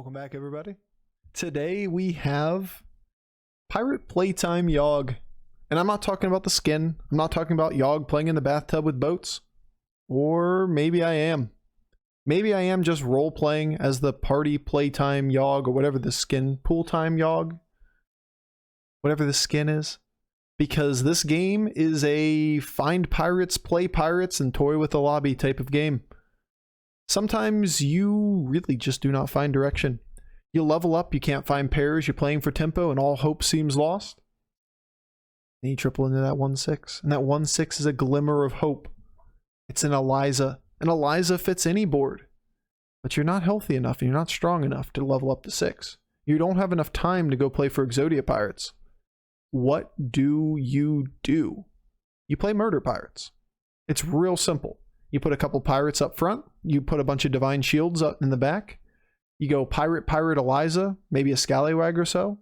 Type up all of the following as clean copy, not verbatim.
Welcome back, everybody. Today we have Pirate Playtime Yogg. And I'm not talking about the skin. I'm not talking about Yogg playing in the bathtub with boats. Or maybe I am. Maybe I am just role-playing as the Party Playtime Yogg, or whatever the skin, Pool Time Yogg. Whatever the skin is. Because this game is a find pirates, play pirates, and toy with the lobby type of game. Sometimes you really just do not find direction. You level up, you can't find pairs, you're playing for tempo, and all hope seems lost. Then you triple into that 1/6, and that 1/6 is a glimmer of hope. It's an Eliza, and Eliza fits any board. But you're not healthy enough, and you're not strong enough to level up to 6. You don't have enough time to go play for Exodia pirates. What do? You play murder pirates. It's real simple. You put a couple pirates up front. You put a bunch of divine shields up in the back. You go pirate, Eliza, maybe a scallywag or so.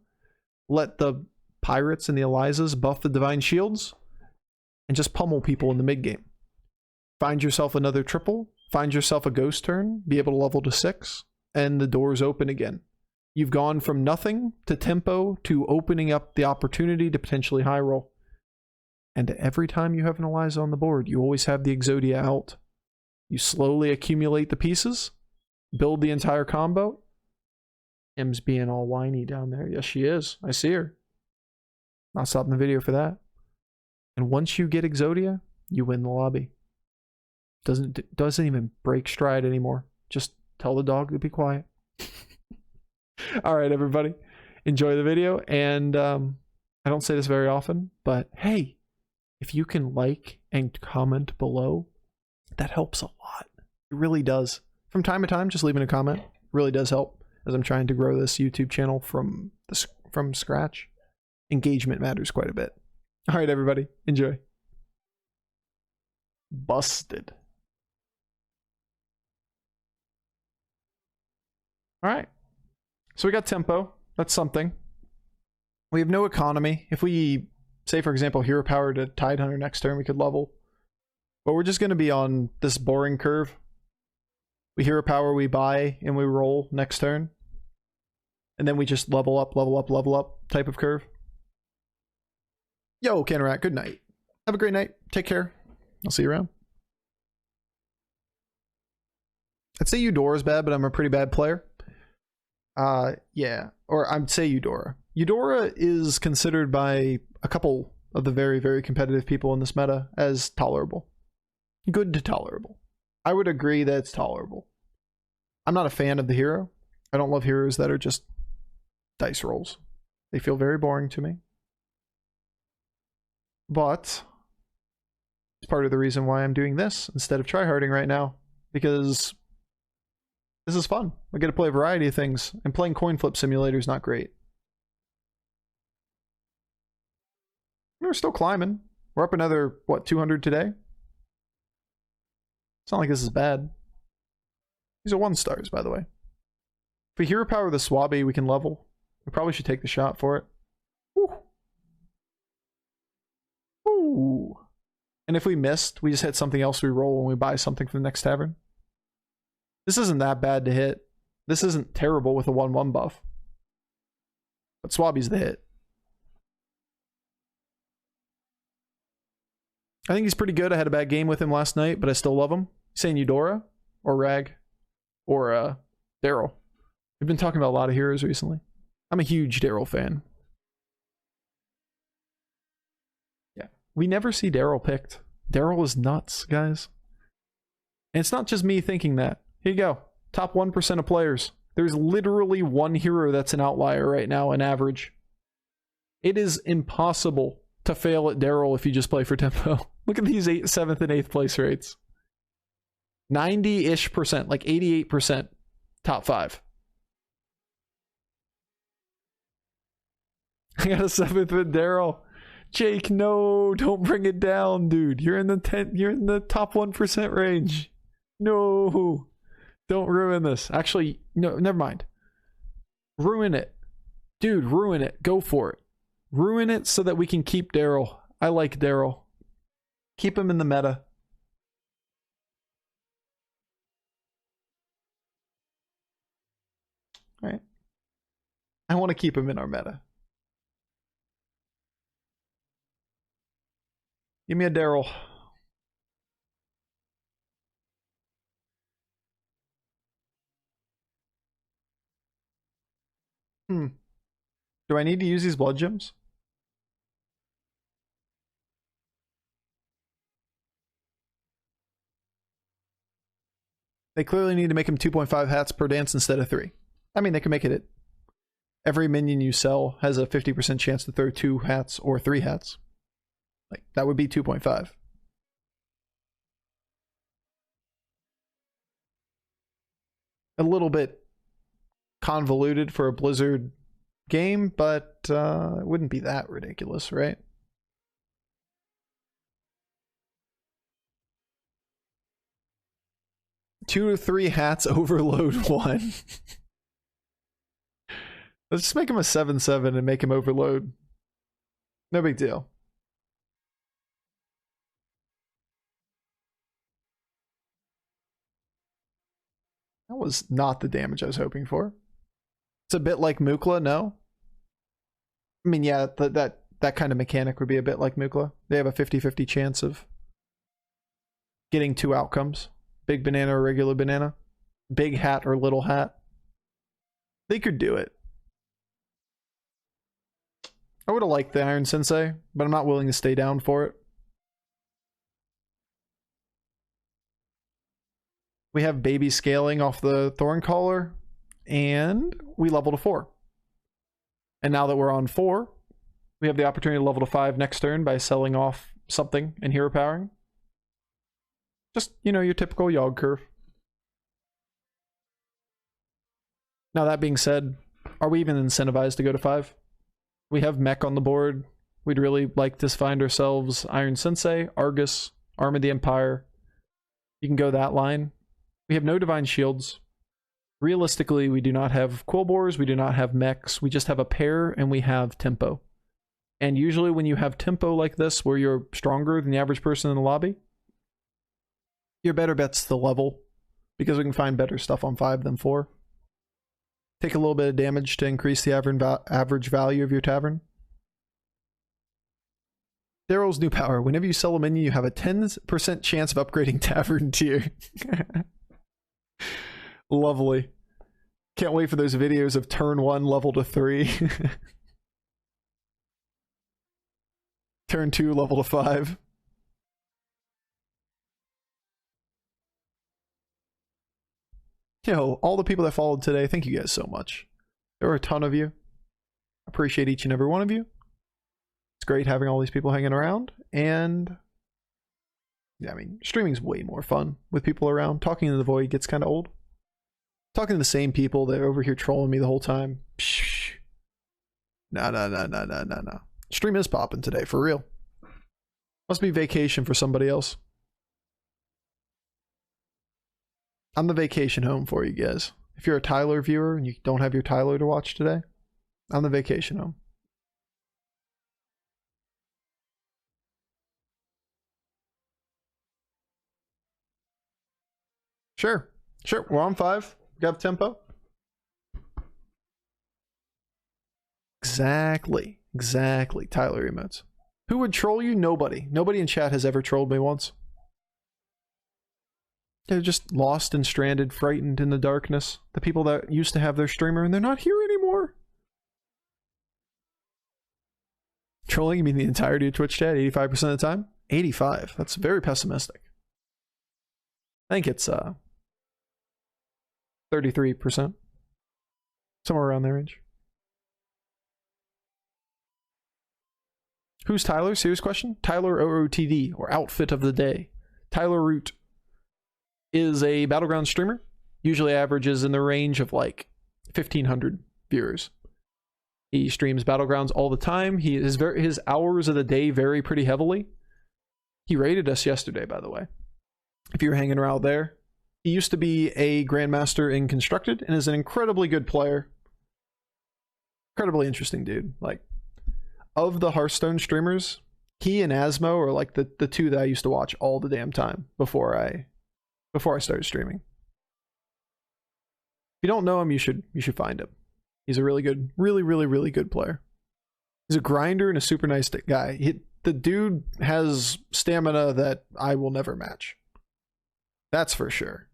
Let the pirates and the Elizas buff the divine shields and just pummel people in the mid game. Find yourself another triple. Find yourself a ghost turn. Be able to level to 6, and the doors open again. You've gone from nothing to tempo to opening up the opportunity to potentially high roll. And every time you have an Eliza on the board, you always have the Exodia out. You slowly accumulate the pieces, build the entire combo. M's being all whiny down there. Yes, she is. I see her. Not stopping the video for that. And once you get Exodia, you win the lobby. Doesn't even break stride anymore. Just tell the dog to be quiet. All right, everybody. Enjoy the video. And I don't say this very often, but hey, if you can like and comment below, that helps a lot. It really does. From time to time, just leaving a comment really does help, as I'm trying to grow this YouTube channel from scratch. Engagement matters quite a bit. All right, everybody, enjoy. Busted. All right. So we got tempo. That's something. We have no economy. If we say, for example, hero power to Tide Hunter next turn, we could level. But we're just going to be on this boring curve. We hero power, we buy, and we roll next turn. And then we just level up type of curve. Yo, Canarat, good night. Have a great night. Take care. I'll see you around. I'd say Eudora's bad, but I'm a pretty bad player. Yeah. Or I'd say Eudora. Eudora is considered by a couple of the very, very competitive people in this meta as tolerable. Good to tolerable. I would agree that it's tolerable. I'm not a fan of the hero. I don't love heroes that are just dice rolls. They feel very boring to me. But it's part of the reason why I'm doing this instead of tryharding right now, because this is fun. I get to play a variety of things, and playing coin flip simulator is not great. We're still climbing. We're up another, what, 200 today? It's not like this is bad. These are 1-stars, by the way. If we hero power the Swabby, we can level. We probably should take the shot for it. Woo. Ooh. And if we missed, we just hit something else we roll when we buy something from the next tavern. This isn't that bad to hit. This isn't terrible with a 1/1 buff. But Swabby's the hit. I think he's pretty good. I had a bad game with him last night, but I still love him. You saying Eudora or Rag or Daryl? We've been talking about a lot of heroes recently. I'm a huge Daryl fan. Yeah, we never see Daryl picked. Daryl is nuts, guys. And it's not just me thinking that. Here you go. Top 1% of players. There's literally one hero that's an outlier right now in average. It is impossible to fail at Daryl if you just play for tempo. Look at these 7th and 8th place rates. 90-ish%, like 88%, top 5. I got a 7th with Daryl. Jake, no, don't bring it down, dude. You're in the top 1% range. No, don't ruin this. Actually, no, never mind. Ruin it. Dude, ruin it. Go for it. Ruin it so that we can keep Daryl. I like Daryl. Keep him in the meta. Alright. I want to keep him in our meta. Give me a Daryl. Do I need to use these blood gems? They clearly need to make him 2.5 hats per dance instead of 3. I mean, they can make it every minion you sell has a 50% chance to throw 2 hats or 3 hats. Like, that would be 2.5. A little bit convoluted for a Blizzard game, but it wouldn't be that ridiculous, right? Two to 3 hats overload 1. Let's just make him a 7/7 and make him overload. No big deal. That was not the damage I was hoping for. It's a bit like Mukla, no? I mean, yeah, that kind of mechanic would be a bit like Mukla. They have a 50-50 chance of getting 2 outcomes. Big banana or regular banana. Big hat or little hat. They could do it. I would have liked the Iron Sensei, but I'm not willing to stay down for it. We have baby scaling off the Thorncaller, and we level to 4. And now that we're on 4, we have the opportunity to level to 5 next turn by selling off something and hero powering. Just, you know, your typical Yogg curve. Now that being said, are we even incentivized to go to 5? We have mech on the board. We'd really like to find ourselves Iron Sensei, Argus, Arm of the Empire. You can go that line. We have no Divine Shields. Realistically, we do not have Quillbores, we do not have mechs, we just have a pair and we have tempo. And usually when you have tempo like this, where you're stronger than the average person in the lobby, your better bet's the level, because we can find better stuff on 5 than 4. Take a little bit of damage to increase the average value of your tavern. Daryl's new power. Whenever you sell a minion, you have a 10% chance of upgrading tavern tier. Lovely. Can't wait for those videos of turn 1 level to 3. Turn 2 level to 5. Yo, all the people that followed today, thank you guys so much. There were a ton of you. Appreciate each and every one of you. It's great having all these people hanging around, and yeah, I mean, streaming's way more fun with people around. Talking to the void gets kind of old. Talking to the same people that are over here trolling me the whole time. Psh. No. Stream is popping today, for real. Must be vacation for somebody else. I'm the vacation home for you guys. If you're a Tyler viewer and you don't have your Tyler to watch today, I'm the vacation home. Sure. We're on 5. We got tempo. Exactly. Tyler emotes. Who would troll you? Nobody. Nobody in chat has ever trolled me once. They're just lost and stranded, frightened in the darkness. The people that used to have their streamer and they're not here anymore. Trolling, you mean the entirety of Twitch chat 85% of the time? 85. That's very pessimistic. I think it's 33%. Somewhere around that range. Who's Tyler? Serious question? Tyler OOTD, or Outfit of the Day. Tyler Root is a Battleground streamer. Usually averages in the range of like 1,500 viewers. He streams Battlegrounds all the time. His hours of the day vary pretty heavily. He raided us yesterday, by the way. If you're hanging around there. He used to be a Grandmaster in Constructed and is an incredibly good player. Incredibly interesting dude. Like, of the Hearthstone streamers, he and Asmo are like the 2 that I used to watch all the damn time before I started streaming. If you don't know him, you should find him. He's a really good, really good player. He's a grinder and a super nice guy. The dude has stamina that I will never match. That's for sure.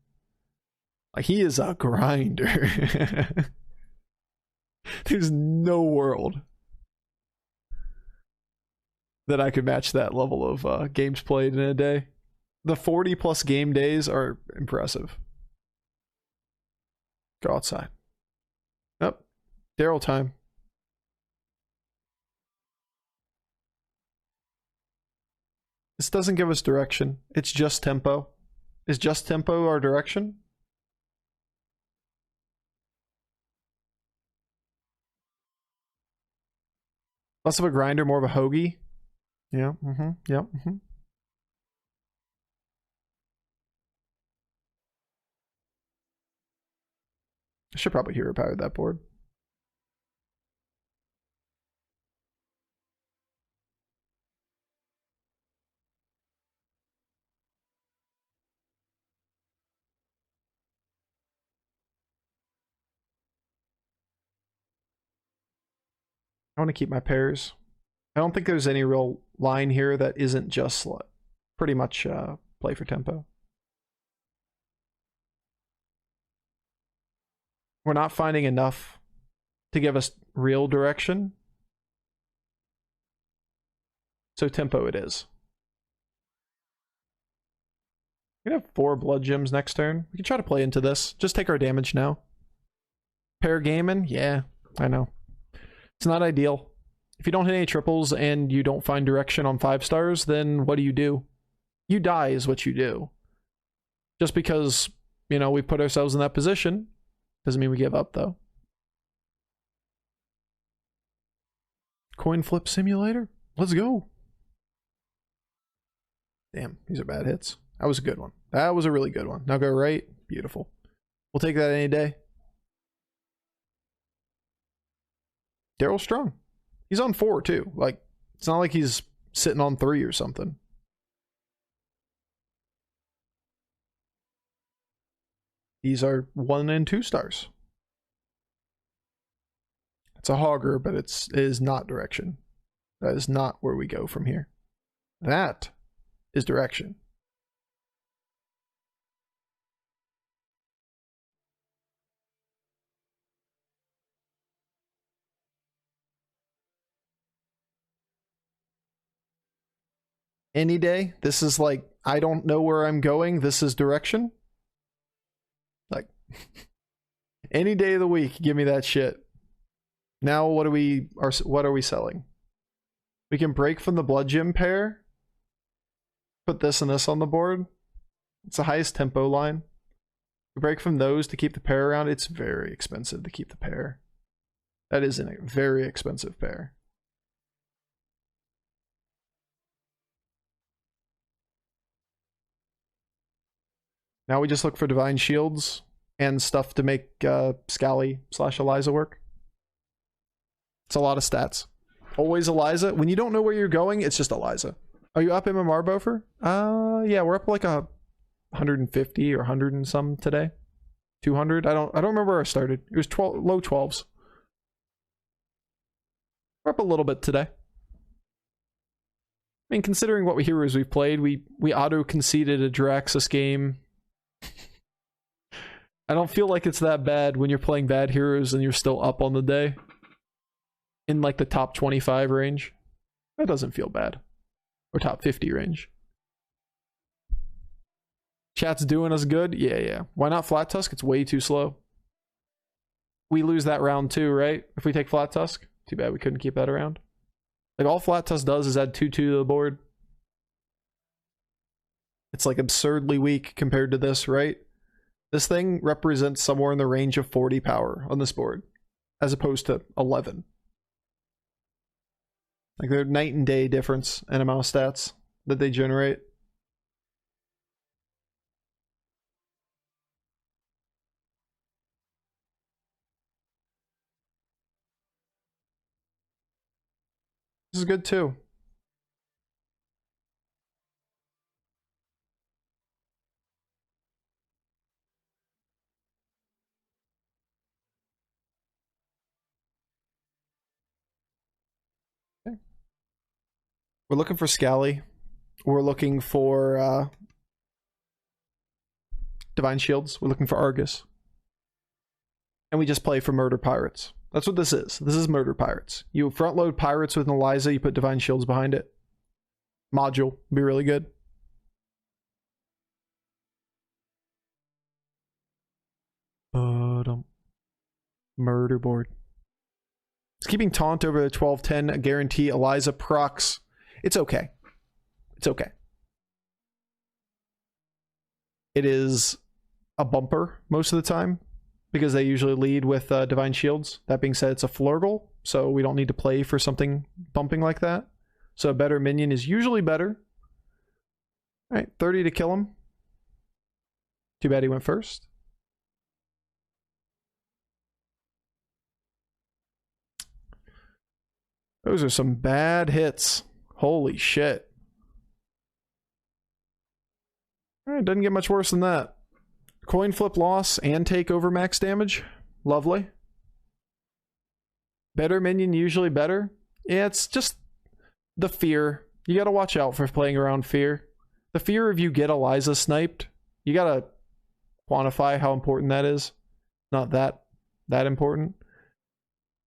Like, he is a grinder. There's no world that I could match that level of games played in a day. The 40 plus game days are impressive. Go outside. Yep. Daryl time. This doesn't give us direction. It's just tempo. Is just tempo our direction? Less of a grinder, more of a hoagie. Yeah, yep, I should probably hero power that board. I want to keep my pairs. I don't think there's any real line here that isn't just pretty much play for tempo. We're not finding enough to give us real direction. So tempo it is. We're gonna have 4 blood gems next turn. We can try to play into this. Just take our damage now. Pair gaming? Yeah, I know. It's not ideal. If you don't hit any triples and you don't find direction on 5 stars, then what do? You die is what you do. Just because, you know, we put ourselves in that position doesn't mean we give up, though. Coin flip simulator? Let's go. Damn, these are bad hits. That was a good one. That was a really good one. Now go right. Beautiful. We'll take that any day. Daryl's strong. He's on 4 too. Like, it's not like he's sitting on 3 or something. These are 1 and 2 stars. It's a hogger, but it is not direction. That is not where we go from here. That is direction. Any day, this is like, I don't know where I'm going, this is direction. Like, any day of the week, give me that shit. Now what are we selling? We can break from the blood gem pair. Put this and this on the board. It's the highest tempo line. We break from those to keep the pair around. It's very expensive to keep the pair. That is a very expensive pair. Now we just look for divine shields and stuff to make Scally/Eliza work. It's a lot of stats. Always Eliza. When you don't know where you're going, it's just Eliza. Are you up MMR, Bofur? Yeah, we're up like 150 or 100 and some today. 200. I don't remember where I started. It was low 12s. We're up a little bit today. I mean, considering what heroes we've played, we auto conceded a Draxus game. I don't feel like it's that bad when you're playing bad heroes and you're still up on the day. In like the top 25 range. That doesn't feel bad. Or top 50 range. Chat's doing us good? Yeah. Why not Flat Tusk? It's way too slow. We lose that round too, right? If we take Flat Tusk? Too bad we couldn't keep that around. Like, all Flat Tusk does is add 2/2 to the board. It's like absurdly weak compared to this, right? This thing represents somewhere in the range of 40 power on this board, as opposed to 11. Like, they're night and day difference in amount of stats that they generate. This is good too. We're looking for Scally. We're looking for Divine Shields. We're looking for Argus. And we just play for Murder Pirates. That's what this is. This is Murder Pirates. You front load Pirates with an Eliza, you put Divine Shields behind it. Module. Be really good. Murder board. It's keeping Taunt over the 12-10, a guarantee. Eliza procs. It's okay. It's okay. It is a bumper most of the time because they usually lead with Divine Shields. That being said, it's a Flurgle, so we don't need to play for something bumping like that. So a better minion is usually better. All right, 30 to kill him. Too bad he went first. Those are some bad hits. Holy shit. Alright, doesn't get much worse than that. Coin flip loss and take over max damage. Lovely. Better minion, usually better. Yeah, it's just the fear. You gotta watch out for playing around fear. The fear of you get Eliza sniped. You gotta quantify how important that is. Not that important.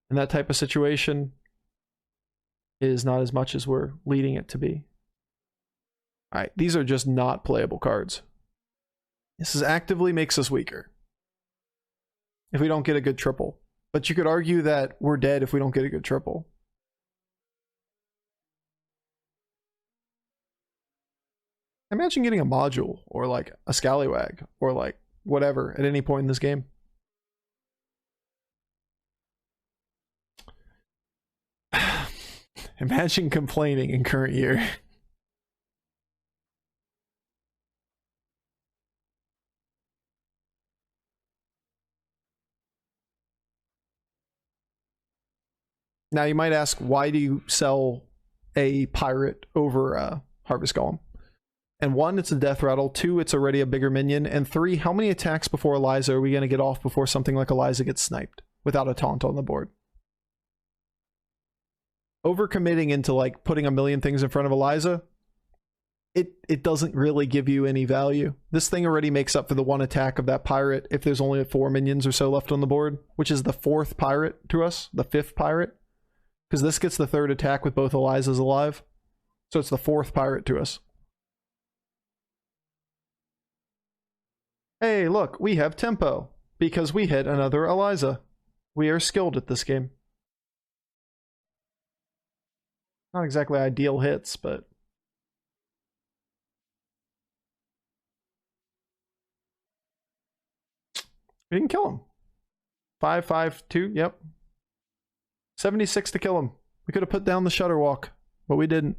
In that type of situation, is not as much as we're leading it to be. Alright, these are just not playable cards. This is actively makes us weaker. If we don't get a good triple. But you could argue that we're dead if we don't get a good triple. Imagine getting a module, or like a Scallywag, or like whatever at any point in this game. Imagine complaining in current year. Now you might ask, why do you sell a pirate over a Harvest Golem? And 1, it's a death rattle. 2, it's already a bigger minion. And 3, how many attacks before Eliza are we going to get off before something like Eliza gets sniped without a taunt on the board? Overcommitting into like putting a million things in front of Eliza, it doesn't really give you any value. This thing already makes up for the 1 attack of that pirate if there's only 4 minions or so left on the board, which is the 4th pirate to us, the 5th pirate, because this gets the 3rd attack with both Elizas alive. So it's the 4th pirate to us. Hey, look, we have tempo because we hit another Eliza. We are skilled at this game. Not exactly ideal hits, but we didn't kill him. 5-5-2, yep. 76 to kill him. We could have put down the Shutterwalk, but we didn't.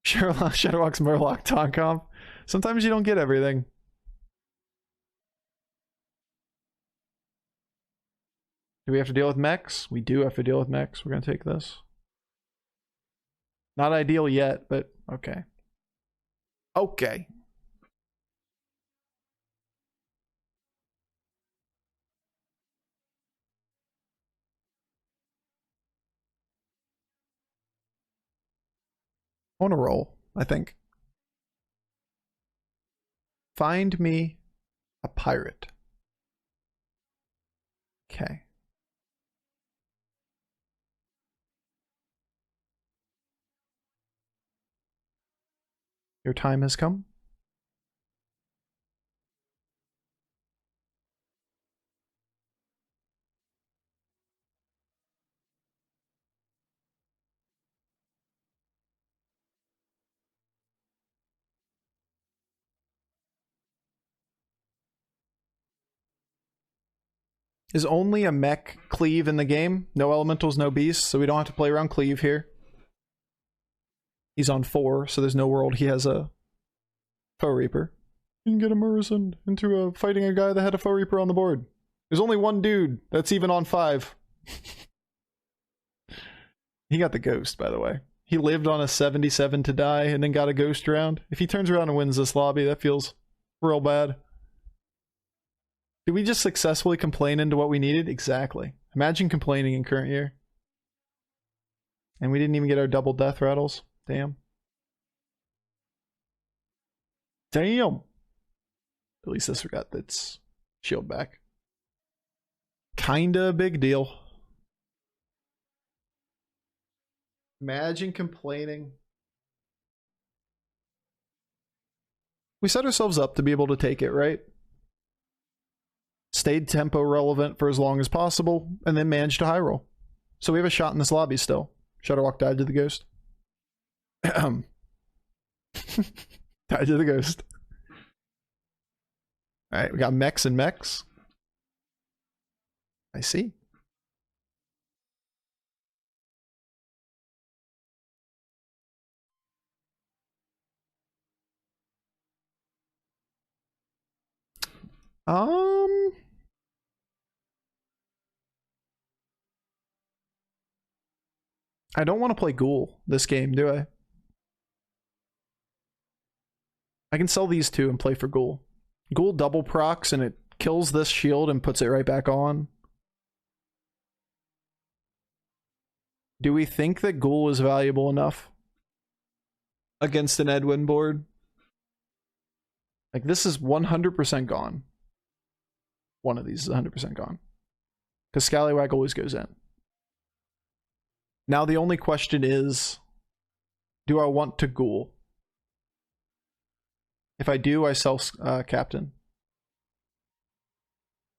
Shutterwalk's Murloc taunt comp. Sometimes you don't get everything. Do we have to deal with mechs? We do have to deal with mechs. We're going to take this. Not ideal yet, but okay. Okay. On a roll, I think. Find me a pirate. Okay. Your time has come. Is only a mech cleave in the game? No elementals, no beasts, so we don't have to play around cleave here. He's on 4, so there's no world he has a Foe Reaper. You can get immersed into fighting a guy that had a Foe Reaper on the board. There's only one dude that's even on 5. He got the ghost, by the way. He lived on a 77 to die and then got a ghost round. If he turns around and wins this lobby, that feels real bad. Did we just successfully complain into what we needed? Exactly. Imagine complaining in current year. And we didn't even get our double death rattles. Damn. Damn. At least this got its shield back. Kinda a big deal. Imagine complaining. We set ourselves up to be able to take it, right? Stayed tempo relevant for as long as possible, and then managed to high roll. So we have a shot in this lobby still. Shutterwalk died to the ghost. Died to the ghost. Alright, we got mechs and mechs. I see. I don't want to play Ghoul this game, do I? I can sell these two and play for Ghoul. Ghoul double procs and it kills this shield and puts it right back on. Do we think that Ghoul is valuable enough against an Edwin board? Like, this is 100% gone. One of these is 100% gone. Because Scallywag always goes in. Now the only question is, do I want to Ghoul? If I do, I sell Captain.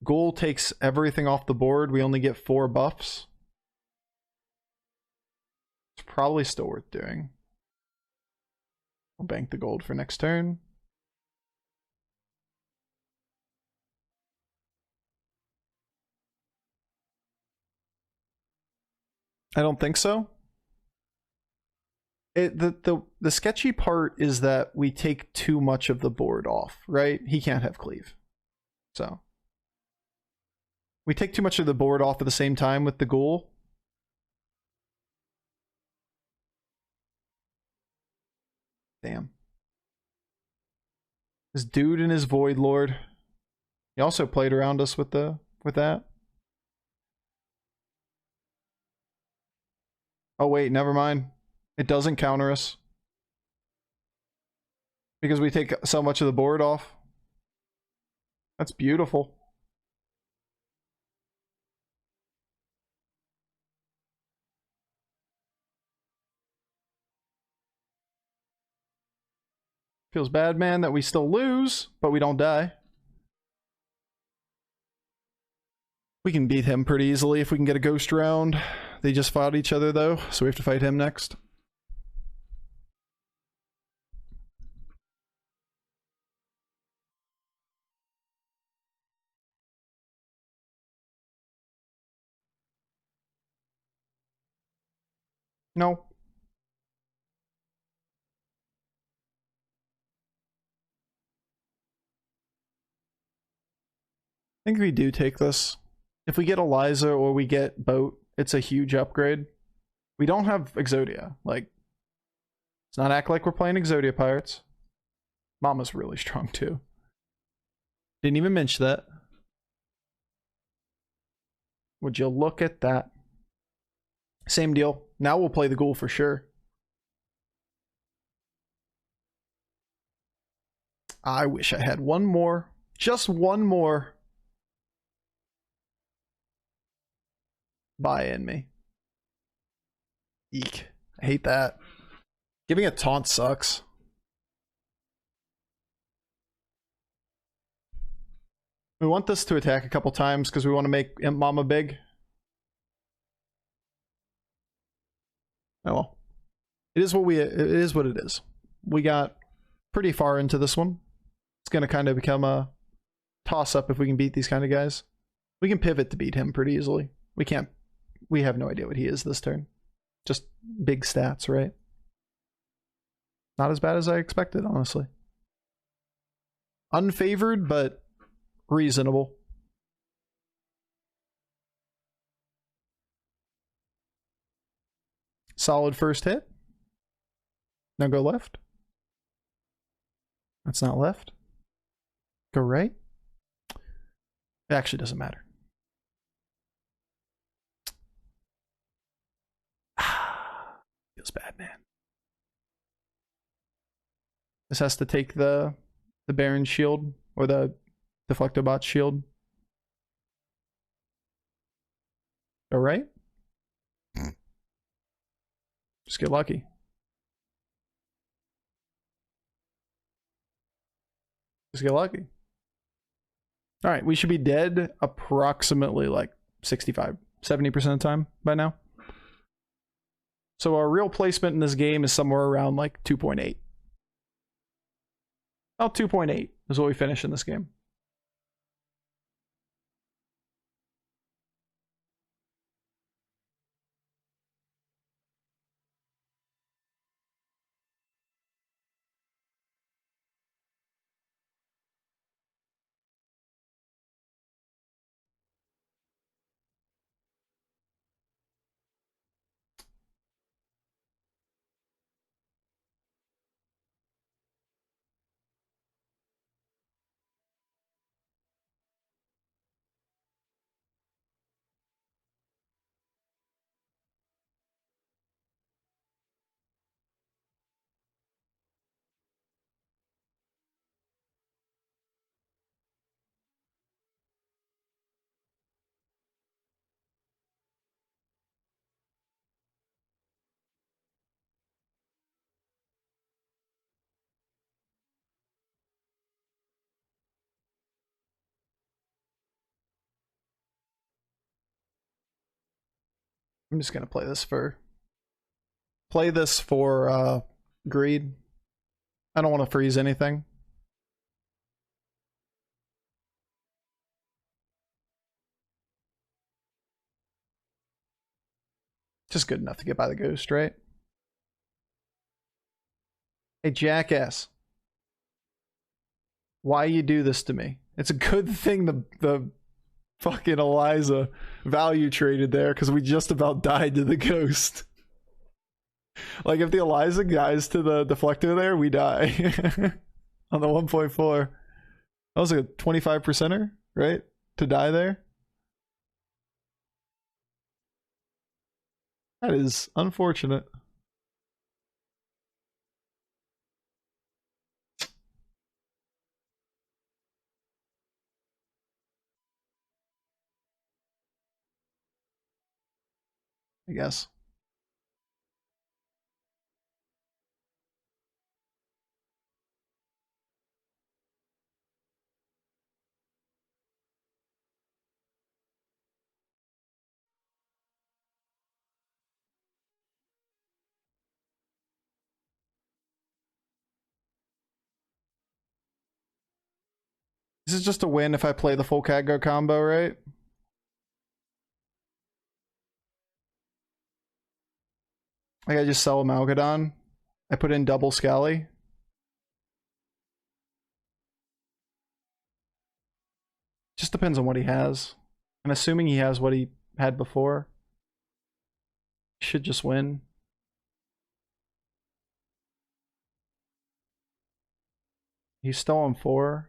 Ghoul takes everything off the board. We only get 4 buffs. It's probably still worth doing. I'll bank the gold for next turn. I don't think so. The sketchy part is that we take too much of the board off, right? He can't have cleave. So we take too much of the board off at the same time with the Ghoul. Damn. This dude and his Void Lord. He also played around us with that. Oh wait, never mind. It doesn't counter us. Because we take so much of the board off. That's beautiful. Feels bad, man, that we still lose, but we don't die. We can beat him pretty easily if we can get a ghost round. They just fought each other, though, so we have to fight him next. No. I think we do take this. If we get Eliza or we get Boat, it's a huge upgrade. We don't have Exodia. Like, let's not act like we're playing Exodia Pirates. Mama's really strong too. Didn't even mention that. Would you look at that? Same deal. Now we'll play the Ghoul for sure. I wish I had one more. Just one more. Buy in me. Eek. I hate that. Giving a taunt sucks. We want this to attack a couple times because we want to make Imp Mama big. Oh well. It is what it is. We got pretty far into this one. It's gonna kind of become a toss-up if we can beat these kind of guys. We can pivot to beat him pretty easily. We can't. We have no idea what he is this turn. Just big stats, right? Not as bad as I expected, honestly. Unfavored, but reasonable. Solid first hit. Now go left. That's not left. Go right. It actually doesn't matter. This has to take the Baron shield or the Deflectobot shield. All right. Just get lucky. Just get lucky. All right, we should be dead approximately like 65, 70% of the time by now. So our real placement in this game is somewhere around like 2.8. About 2.8 is what we finish in this game. I'm just gonna play this for greed. I don't want to freeze anything. Just good enough to get by the ghost, right? Hey, jackass. Why you do this to me? It's a good thing the fucking Eliza value traded there, because we just about died to the ghost. Like, if the Eliza dies to the deflector there, we die. On the 1.4. That was like a 25%er, right? To die there. That is unfortunate. I guess. This is just a win if I play the full Khadgar combo, right? Like, I just sell a Malgadon. I put in double Scally. Just depends on what he has. I'm assuming he has what he had before. He should just win. He's still on 4.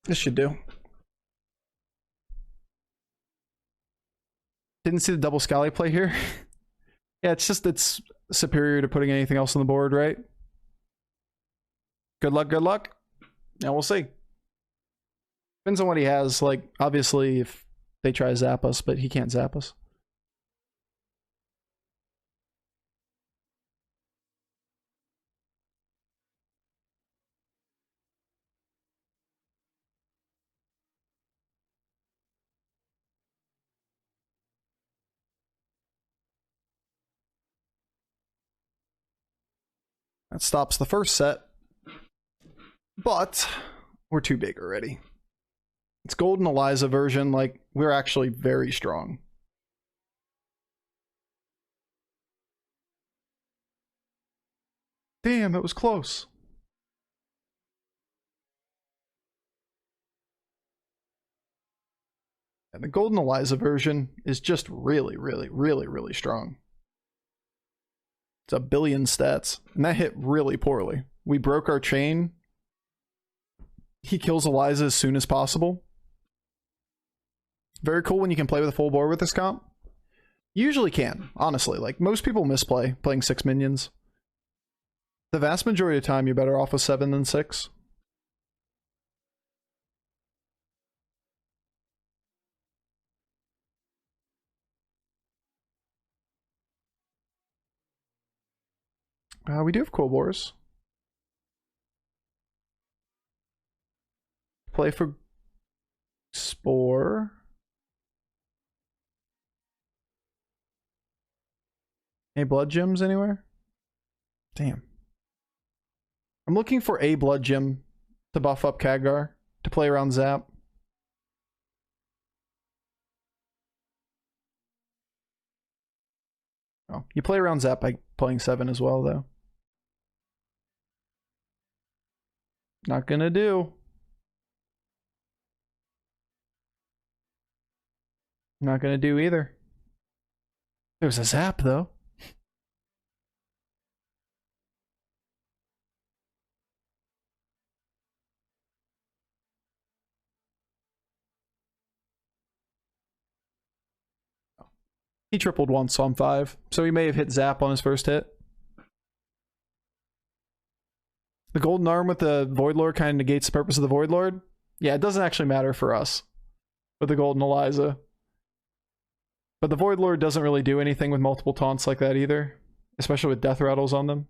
This should do. Didn't see the double Scally play here. Yeah, it's superior to putting anything else on the board, right? Good luck, good luck. Yeah, we'll see. Depends on what he has. Like, obviously, if they try to zap us, but he can't zap us. That stops the first set. But we're too big already. It's Golden Eliza version. Like, we're actually very strong. Damn, it was close. And the Golden Eliza version is just really, really, really, really strong. It's a billion stats. And that hit really poorly. we broke our chain. He kills Eliza as soon as possible. Very cool when you can play with a full board with this comp. You usually can, honestly. Like, most people misplay playing 6 minions. The vast majority of the time, you're better off with 7 than 6. We do have Cool Wars. Play for Spore. Any blood gems anywhere? Damn. I'm looking for a blood gem to buff up Khadgar to play around Zap. Oh, you play around Zap by playing 7 as well, though. Not gonna do. Not gonna do either. There's a Zap, though. He tripled once, so I'm 5. So he may have hit Zap on his first hit. The golden arm with the Void Lord kind of negates the purpose of the Void Lord. Yeah, it doesn't actually matter for us with the golden Eliza. But the Void Lord doesn't really do anything with multiple taunts like that either, especially with death rattles on them.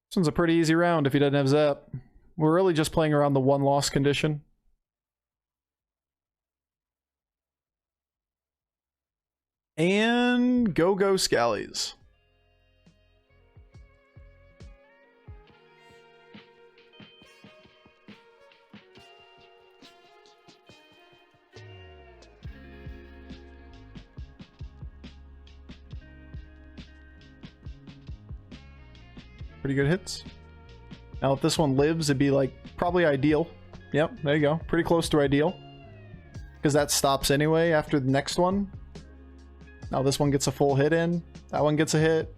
This one's a pretty easy round if he doesn't have Zap. We're really just playing around the 1 loss condition. And go Scallies. Pretty good hits. Now if this one lives, it'd be like probably ideal. Yep, there you go. Pretty close to ideal. Because that stops anyway after the next one. Now this one gets a full hit in. That one gets a hit.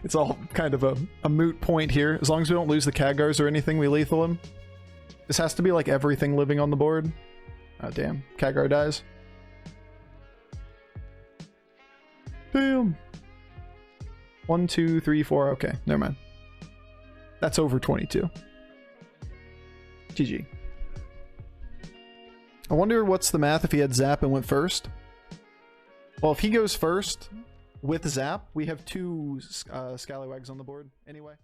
It's all kind of a moot point here. As long as we don't lose the Khadgars or anything, we lethal him. This has to be like everything living on the board. Oh damn, Khadgar dies. Damn. 1, 2, 3, 4. Okay, never mind. That's over 22. GG. I wonder what's the math if he had Zap and went first. Well, if he goes first with Zap, we have 2 Scallywags on the board anyway.